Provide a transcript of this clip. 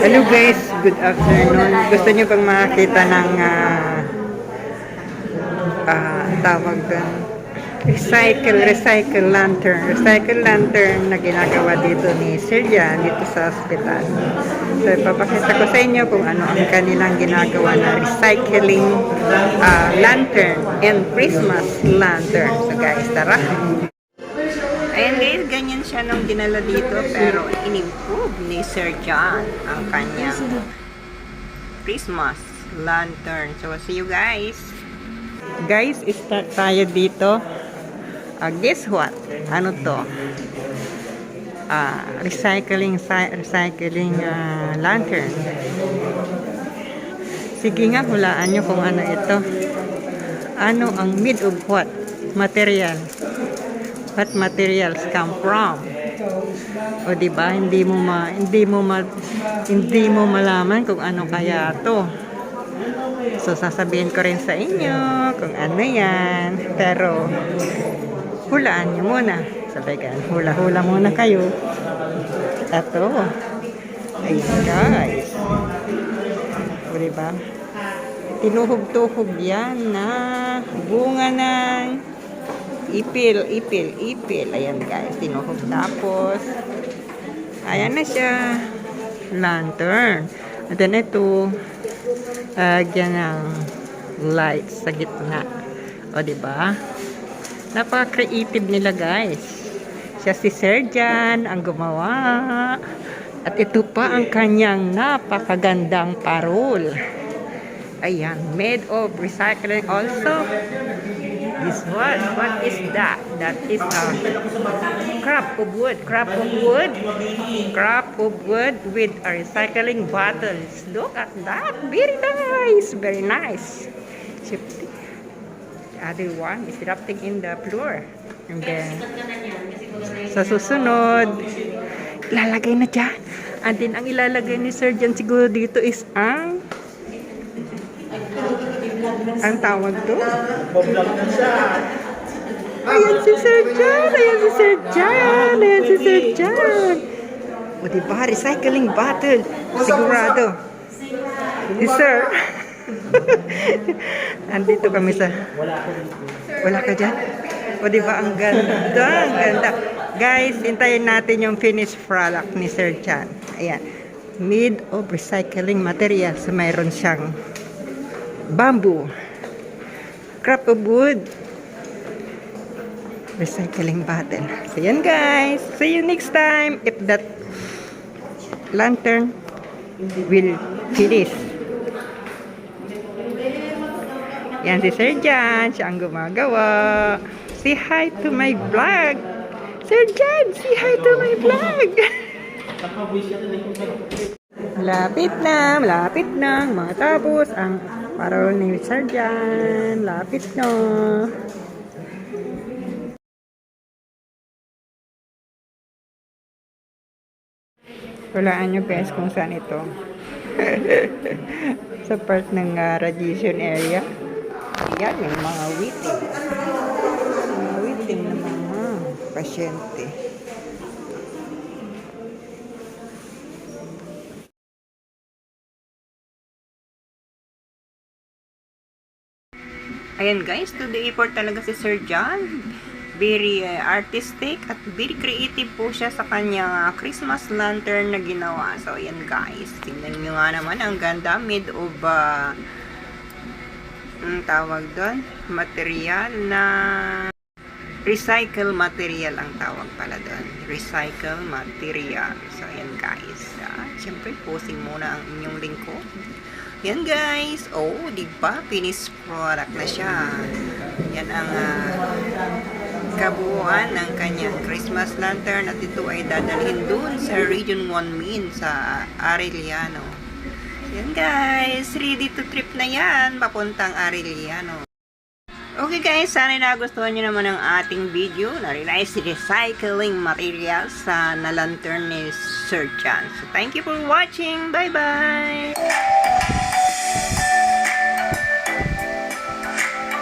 Hello guys, good afternoon. Gusto niyo bang makakita ng tawag doon? Recycle lantern na ginagawa dito ni Sir Jan dito sa hospital. So ipapakita ko sa inyo kung ano ang kanilang ginagawa na recycling lantern and Christmas lantern. So guys, tara! Ayan guys, ganyan siya nung dinala dito pero in-improve ni Sir John ang kanyang Christmas lantern. So see you guys. Guys, start tayo dito. Guess what? Ano to? Recycling lantern. Sige nga, hulaan nyo kung ano ito. Ano ang made of what? Material. What materials come from? O di ba hindi mo malaman kung ano kaya to. So sasabihin ko rin sa inyo kung ano 'yan. Pero hulaan niyo muna. Sabay ka, hula-hula muna kayo. Ito. Ayun guys. O di ba? Tinuhog-tuhog 'yan na bunga ng ipil. Ayan guys, tinuhog tapos ayan na siya. Lantern. At then ito, lagyan ng light sa gitna. O diba? Napaka-creative nila guys. Siya si Sir Jan ang gumawa. At ito pa ang kanyang napakagandang parol. Ayan, made of recycling also. This one, what is that? That is a scrap of wood with a recycling bottles. Look at that, very nice. The other one is wrapping in the floor. And then, sa susunod, ilalagay na dyan. And then, ang ilalagay ni Sir Jan siguro dito is ang tawag doon. Ayan si Sir Jan. O diba, recycling bottle. Sigurado. Si Sir. Andito kami sa... Wala ka dyan? O diba, ang ganda. Guys, hintayin natin yung finished product ni Sir Jan. Ayan. Made of recycling materials. So, mayroon siyang bamboo, scrap of wood, recycling bottle. So yan guys, see you next time if that lantern will finish. Yan si Sir Jan, siya ang gumagawa. Say hi to my vlog. Sir Jan, say hi to my vlog. Malapit na matapos ang parol ni Sir Jan. Lapit na. Walaan nyo guys kung saan ito. Sa part ng radiation area. Yan yung mga waiting. Mga waiting na mga pasyente. Ayan guys, today for talaga si Sir Jan. Very artistic at very creative po siya sa kanyang Christmas lantern na ginawa. So ayan guys, tingnan nyo nga naman, ang ganda. Made of tawag doon, material na recycle material ang tawag pala doon. Recycle material. So ayan guys, syempre posing muna ang inyong lingkod. Yan guys, di ba? Finished product na siya. Yan ang kabuuan ng kanyang Christmas lantern at ito ay dadalhin dun sa Region 1 Min sa Arellano. Yan guys, ready to trip na yan, papuntang Arellano. Okay guys, sana nagustuhan nyo naman ang ating video na recycling materials sa na lantern ni Sir Jan. So thank you for watching. Bye bye!